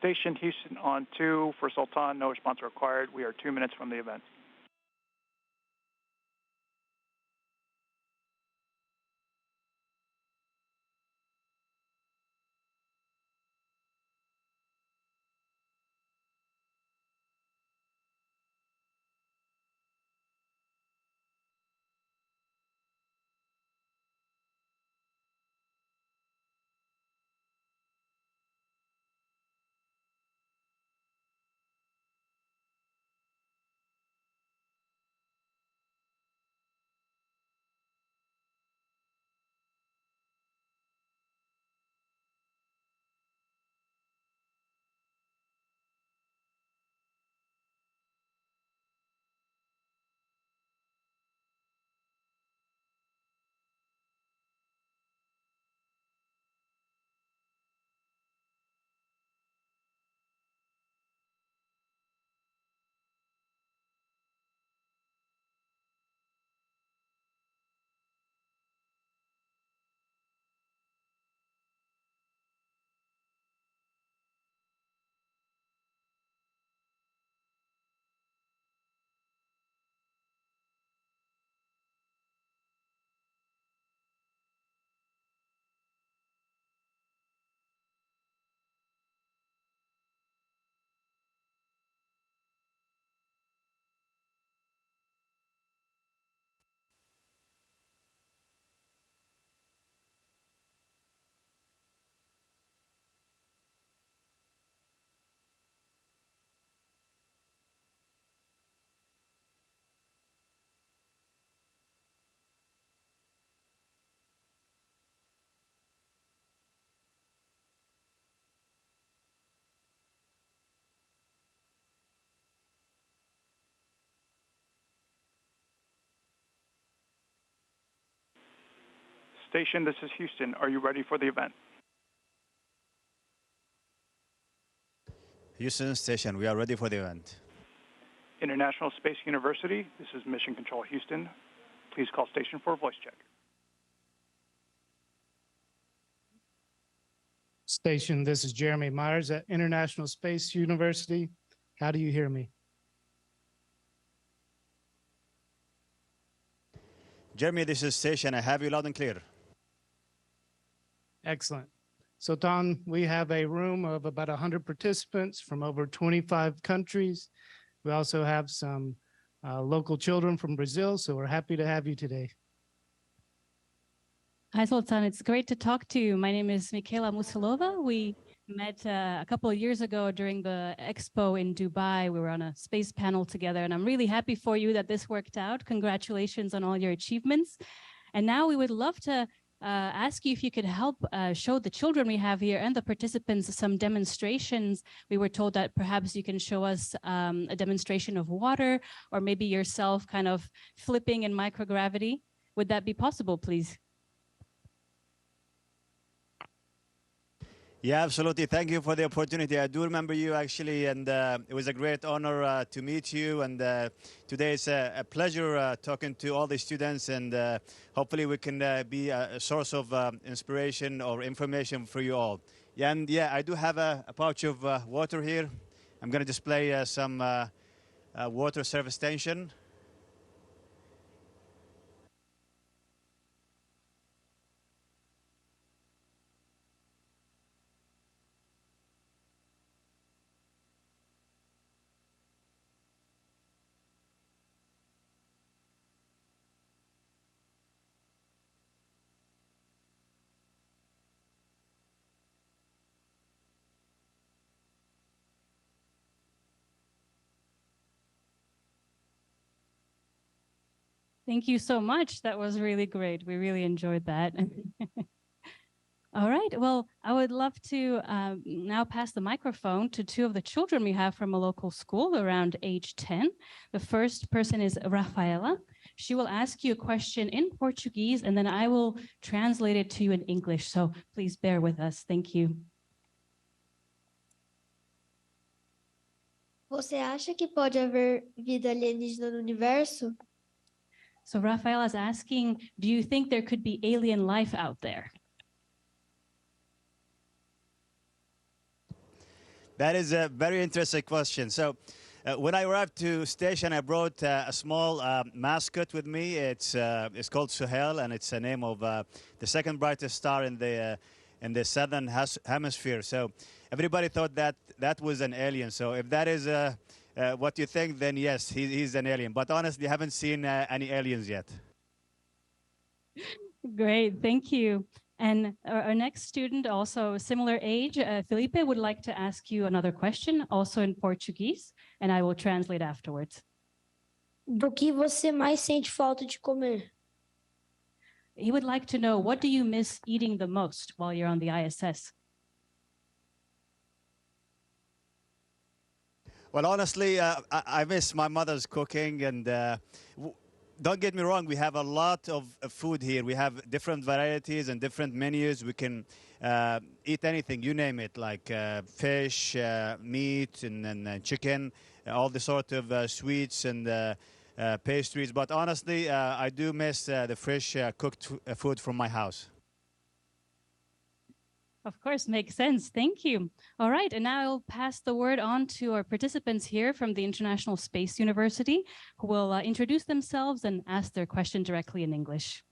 Station Houston on 2 for Sultan, no response required. We are 2 minutes from the event. Station, this is Houston. Are you ready for the event? Houston Station, we are ready for the event. International Space University, this is Mission Control Houston. Please call station for a voice check. Station, this is Jeremy Myers at International Space University. How do you hear me? Jeremy, this is Station. I have you loud and clear. Excellent. So, Don, we have a room of about 100 participants from over 25 countries. We also have some local children from Brazil, so we're happy to have you today. Hi, Sultan. It's great to talk to you. My name is Michaela Musilova. We met a couple of years ago during the expo in Dubai. We were on a space panel together, and I'm really happy for you that this worked out. Congratulations on all your achievements. And now we would love to ask you if you could help show the children we have here and the participants some demonstrations. We were told that perhaps you can show us a demonstration of water, or maybe yourself kind of flipping in microgravity. Would that be possible, please? Yeah, absolutely. Thank you for the opportunity. I do remember you actually, and it was a great honor to meet you. And today it's a pleasure talking to all the students, and hopefully we can be a source of inspiration or information for you all. Yeah, and yeah, I do have a pouch of water here. I'm going to display some water surface tension. Thank you so much. That was really great. We really enjoyed that. All right. Well, I would love to now pass the microphone to two of the children we have from a local school around age 10. The first person is Rafaela. She will ask you a question in Portuguese, and then I will translate it to you in English. So please bear with us. Thank you. Você acha que pode haver vida alienígena no universo? So Rafaela is asking, do you think there could be alien life out there? That is a very interesting question. So, when I arrived to station, I brought a small mascot with me. It's called Suhail, and it's the name of the second brightest star in the southern hemisphere. So, everybody thought that that was an alien. So, if that is what you think, then yes, he's an alien. But honestly, I haven't seen any aliens yet. Great, thank you. And our next student, also similar age, Felipe, would like to ask you another question, also in Portuguese, and I will translate afterwards. Do que você mais sente falta de comer? He would like to know, what do you miss eating the most while you're on the ISS? Well, honestly, I miss my mother's cooking, and don't get me wrong, we have a lot of food here. We have different varieties and different menus. We can eat anything, you name it, like fish, meat, and chicken, all the sort of sweets and pastries. But honestly, I do miss the fresh cooked food from my house. Of course, makes sense. Thank you. All right, and now I'll pass the word on to our participants here from the International Space University, who will introduce themselves and ask their question directly in English.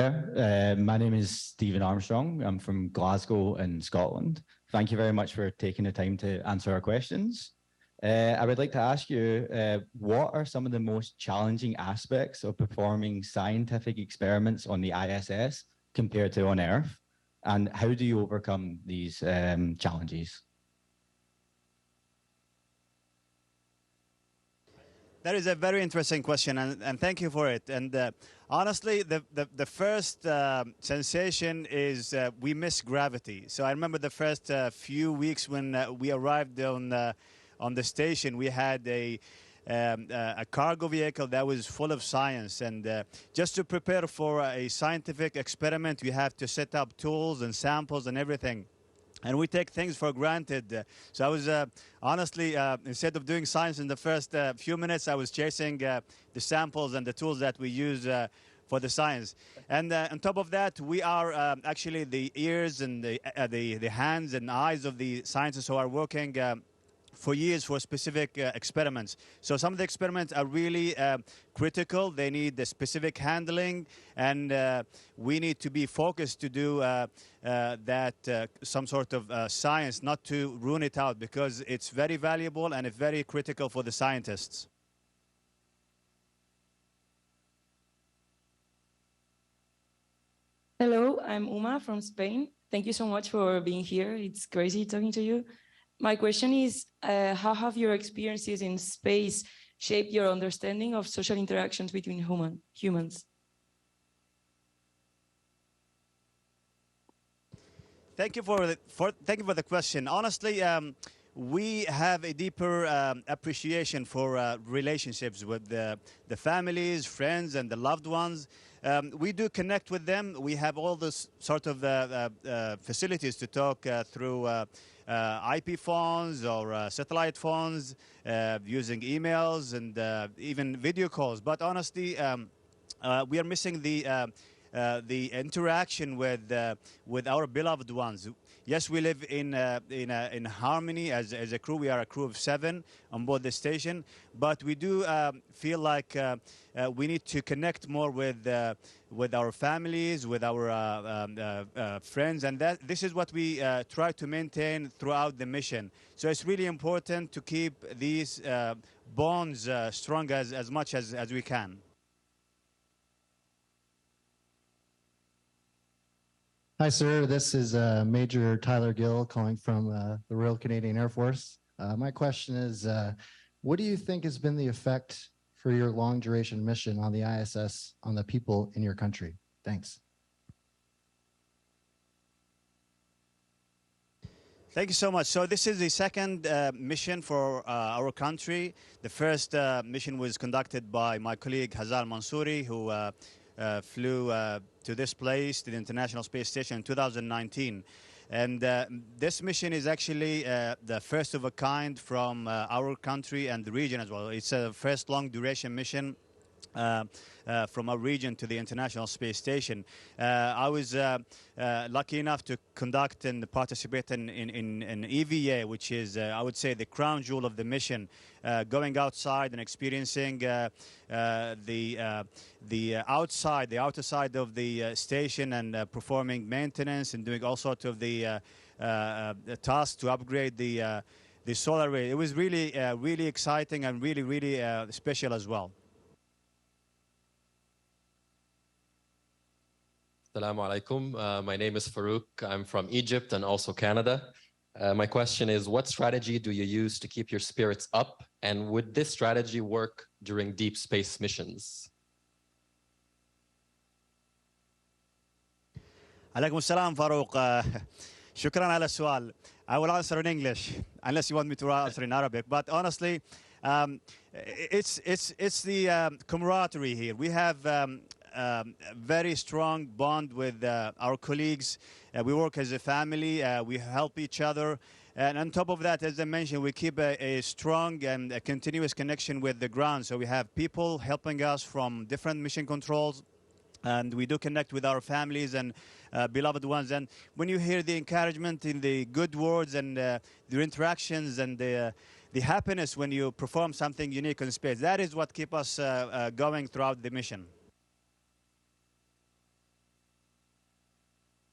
My name is Stephen Armstrong. I'm from Glasgow in Scotland. Thank you very much for taking the time to answer our questions. I would like to ask you, what are some of the most challenging aspects of performing scientific experiments on the ISS compared to on Earth? And how do you overcome these challenges? That is a very interesting question, and thank you for it. And honestly, the first sensation is we miss gravity. So I remember the first few weeks when we arrived on the station, we had a cargo vehicle that was full of science. And just to prepare for a scientific experiment, we have to set up tools and samples and everything. And we take things for granted. So I was honestly, instead of doing science in the first few minutes, I was chasing the samples and the tools that we use for the science. And on top of that, we are actually the ears and the hands and eyes of the scientists who are working for years for specific experiments. So some of the experiments are really critical. They need the specific handling, and we need to be focused to do that some sort of science, not to ruin it out, because it's very valuable and it's very critical for the scientists. Hello, I'm Uma from Spain. Thank you so much for being here. It's crazy talking to you. My question is, how have your experiences in space shaped your understanding of social interactions between humans? Thank you for the question. Honestly, we have a deeper appreciation for relationships with the families, friends, and the loved ones. We do connect with them. We have all this sort of facilities to talk through IP phones or satellite phones, using emails and even video calls. But honestly, we are missing the interaction with our beloved ones. Yes, we live in harmony as a crew. We are a crew of 7 on board the station, but we do feel like we need to connect more with our families, with our friends, and this is what we try to maintain throughout the mission. So it's really important to keep these bonds strong as much as we can. Hi, sir. This is Major Tyler Gill calling from the Royal Canadian Air Force. My question is, what do you think has been the effect for your long duration mission on the ISS on the people in your country? Thanks. Thank you so much. So this is the second mission for our country. The first mission was conducted by my colleague Hazal Mansouri, who flew to this place, to the International Space Station in 2019. And this mission is actually the first of a kind from our country and the region as well. It's a first long duration mission from our region to the International Space Station. I was lucky enough to conduct and participate in EVA, which is, I would say, the crown jewel of the mission, going outside and experiencing the outer side of the station and performing maintenance and doing all sorts of the tasks to upgrade the solar array. It was really, really exciting and really, really special as well. Assalamu alaikum. My name is Farouk. I'm from Egypt and also Canada. My question is, what strategy do you use to keep your spirits up? And would this strategy work during deep space missions? عليكم السلام فاروق. شكرا على السؤال. I will answer in English unless you want me to answer in Arabic. But honestly, it's the camaraderie here. We have very strong bond with our colleagues. We work as a family. We help each other. And on top of that, as I mentioned, we keep a strong and a continuous connection with the ground. So we have people helping us from different mission controls. And we do connect with our families and beloved ones. And when you hear the encouragement in the good words and the interactions and the happiness when you perform something unique in space, that is what keeps us going throughout the mission.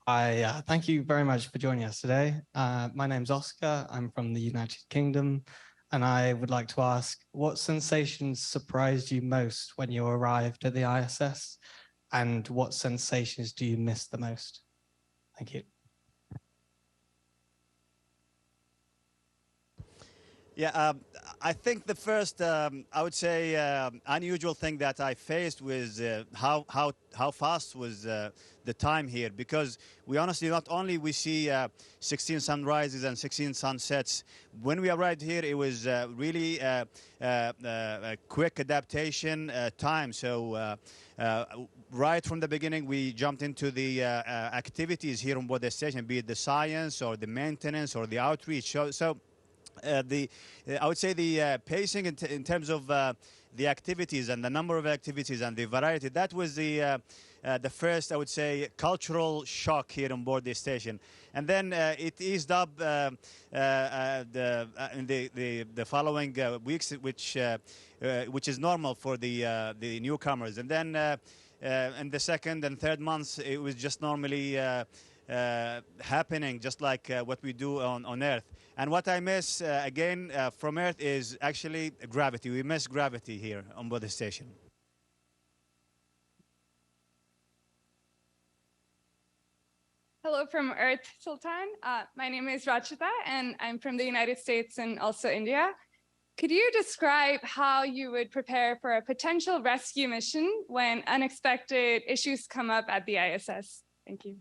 Thank you very much for joining us today. My name's Oscar. I'm from the United Kingdom. And I would like to ask, what sensations surprised you most when you arrived at the ISS? And what sensations do you miss the most? Thank you. Yeah, I think the first, I would say, unusual thing that I faced was how fast was the time here, because we honestly not only we see 16 sunrises and 16 sunsets. When we arrived here, it was really a quick adaptation time. So right from the beginning, we jumped into the activities here on board the station, be it the science or the maintenance or the outreach. So I would say the pacing in terms of the activities and the number of activities and the variety, that was the first, I would say, cultural shock here on board the station. And then it eased up in the following weeks, which is normal for the newcomers. And then in the second and third months, it was just normally happening, just like what we do on Earth. And what I miss, again, from Earth is actually gravity. We miss gravity here on board the station. Hello from Earth, Sultan. My name is Rachita, and I'm from the United States and also India. Could you describe how you would prepare for a potential rescue mission when unexpected issues come up at the ISS? Thank you.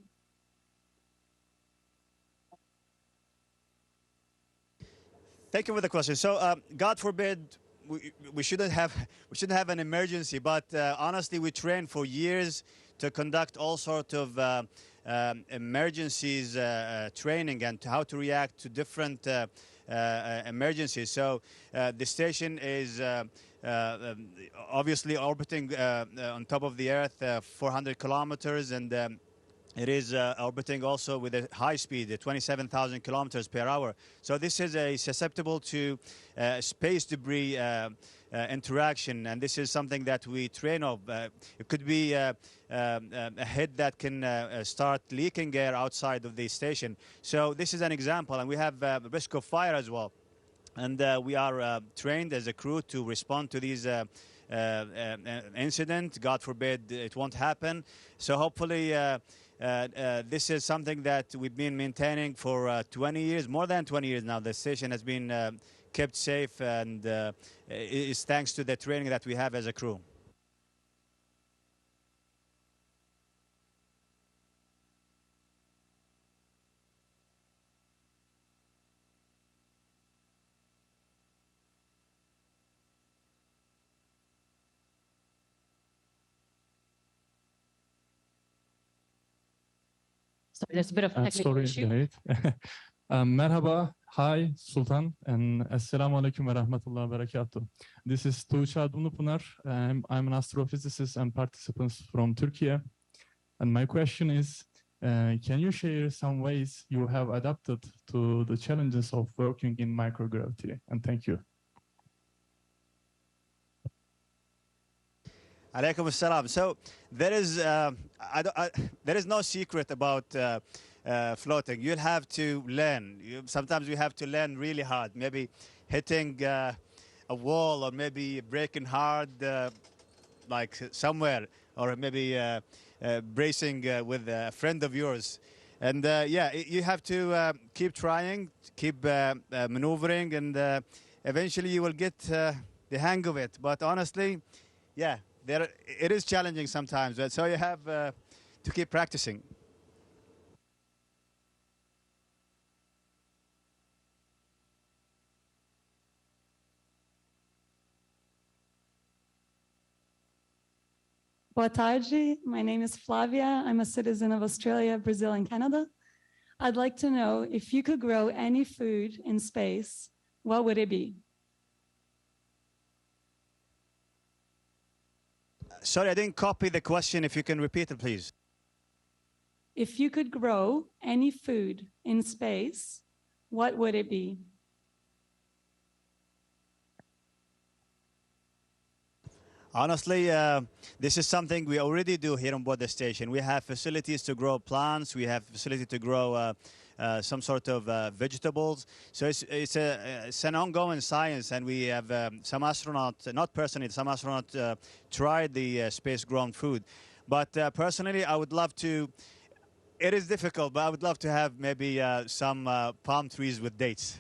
Thank you for the question. So, God forbid, we shouldn't have an emergency. But honestly, we trained for years to conduct all sorts of emergencies training and how to react to different emergencies. So the station is obviously orbiting on top of the Earth, 400 kilometers, and it is orbiting also with a high speed, 27,000 kilometers per hour. So this is susceptible to space debris interaction, and this is something that we train of. It could be a head that can start leaking air outside of the station. So this is an example, and we have risk of fire as well. And we are trained as a crew to respond to these incidents. God forbid it won't happen. So hopefully this is something that we've been maintaining for 20 years, more than 20 years now. The station has been kept safe, and it's thanks to the training that we have as a crew. Sorry, there's a bit of technical issue. Merhaba, Hi, Sultan, and Assalamu alaikum wa rahmatullahi wa barakatuh. This is Tuğçe Dumlupınar. I'm an astrophysicist and participant from Turkey. And my question is, can you share some ways you have adapted to the challenges of working in microgravity? And thank you. Alaikum assalam. So there is there is no secret about floating. You'll have to learn. Sometimes you have to learn really hard. Maybe hitting a wall, or maybe breaking hard, like somewhere, or maybe bracing with a friend of yours. And yeah, you have to keep trying, keep maneuvering, and eventually you will get the hang of it. But honestly, yeah, it is challenging sometimes. So you have to keep practicing. Boa tarde. My name is Flavia. I'm a citizen of Australia, Brazil, and Canada. I'd like to know, if you could grow any food in space, what would it be? Sorry, I didn't copy the question. If you can repeat it, please. If you could grow any food in space, what would it be? Honestly, this is something we already do here on board the station. We have facilities to grow plants. We have facility to grow some sort of vegetables. So it's an ongoing science, and we have some astronauts, not personally, some astronauts tried the space-grown food. But personally, I would love to. It is difficult, but I would love to have maybe some palm trees with dates.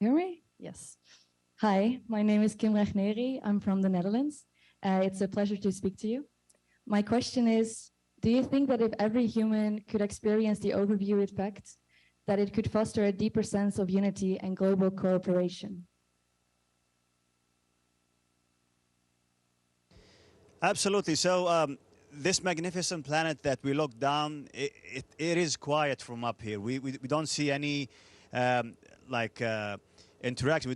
Hear me? Yes. Hi, my name is Kim Regneri. I'm from the Netherlands. It's a pleasure to speak to you. My question is, do you think that if every human could experience the overview effect, that it could foster a deeper sense of unity and global cooperation? Absolutely. So this magnificent planet that we look down, it is quiet from up here. We don't see any interaction. We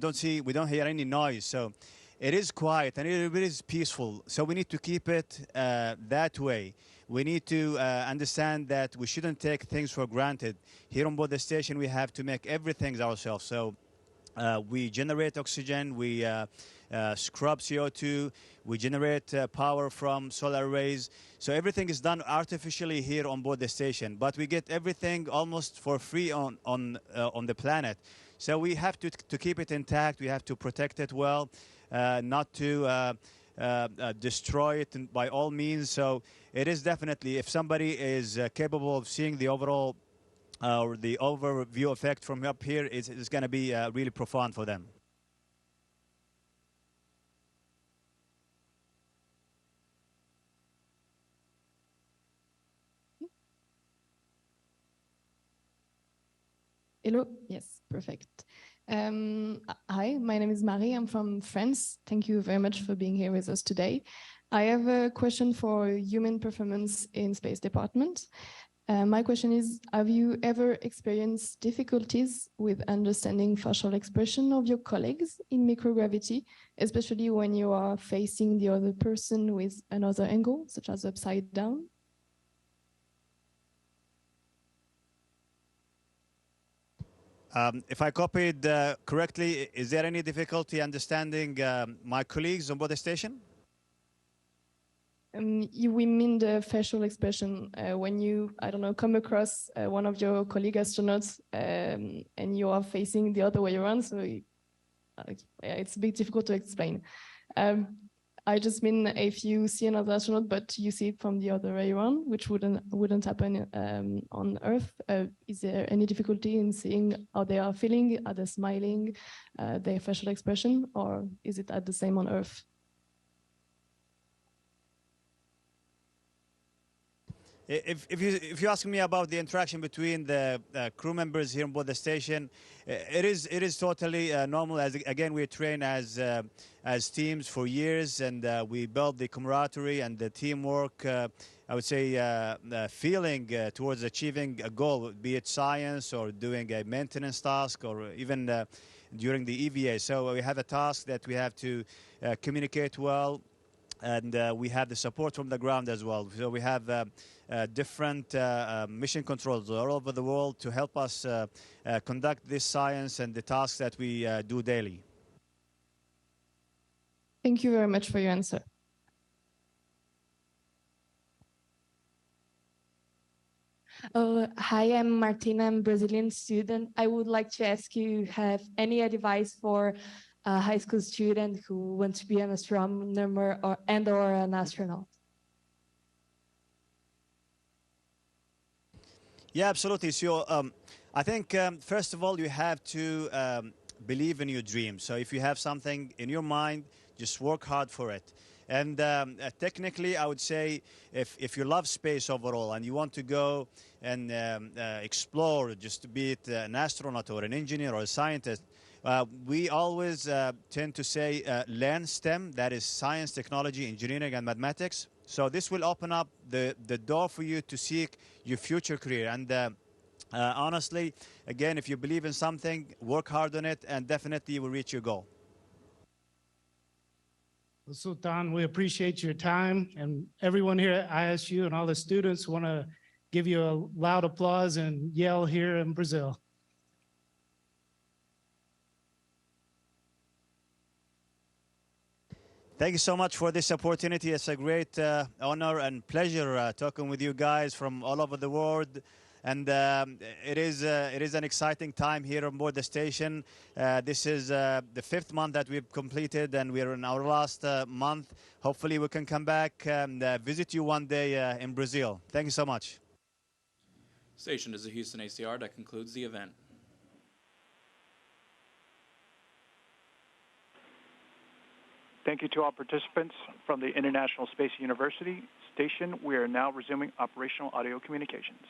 don't hear any noise. So it is quiet and it is peaceful. So we need to keep it that way. We need to understand that we shouldn't take things for granted. Here on board the station, we have to make everything ourselves. So we generate oxygen, we scrub CO2, we generate power from solar arrays. So everything is done artificially here on board the station, but we get everything almost for free on the planet. So we have to keep it intact. We have to protect it well, not to destroy it by all means. So it is definitely, if somebody is capable of seeing the overall or the overview effect from up here, it's going to be really profound for them. Hello, yes, perfect. Hi, my name is Marie. I'm from France. Thank you very much for being here with us today. I have a question for human performance in space department. My question is, have you ever experienced difficulties with understanding facial expression of your colleagues in microgravity, especially when you are facing the other person with another angle, such as upside down? If I copied correctly, is there any difficulty understanding my colleagues on board the station? We mean the facial expression when you, I don't know, come across one of your colleague astronauts and you are facing the other way around. So it's a bit difficult to explain. I just mean if you see another astronaut, but you see it from the other way around, which wouldn't happen on Earth. Is there any difficulty in seeing how they are feeling? Are they smiling, their facial expression, or is it at the same on Earth? If you ask me about the interaction between the crew members here on board the station, it is totally normal. As again, we train as teams for years, and we build the camaraderie and the teamwork. I would say feeling towards achieving a goal, be it science or doing a maintenance task, or even during the EVA. So we have a task that we have to communicate well, and we have the support from the ground as well. So we have different mission controls all over the world to help us conduct this science and the tasks that we do daily. Thank you very much for your answer. Hi, I'm Martina. I'm a Brazilian student. I would like to ask you, have any advice for a high school student who wants to be an astronomer or an astronaut? Yeah, absolutely. So I think, first of all, you have to believe in your dream. So if you have something in your mind, just work hard for it. And technically, I would say if you love space overall and you want to go and explore, just to be it an astronaut or an engineer or a scientist, we always tend to say learn STEM, that is science, technology, engineering, and mathematics. So this will open up the door for you to seek your future career. And honestly, again, if you believe in something, work hard on it, and definitely you will reach your goal. Well, Sultan, we appreciate your time, and everyone here at ISU and all the students want to give you a loud applause and yell here in Brazil. Thank you so much for this opportunity. It's a great honor and pleasure talking with you guys from all over the world. And it is an exciting time here on board the station. This is the 5th month that we've completed, and we're in our last month. Hopefully we can come back and visit you one day in Brazil. Thank you so much. Station is the Houston ACR. That concludes the event. Thank you to all participants from the International Space University Station. We are now resuming operational audio communications.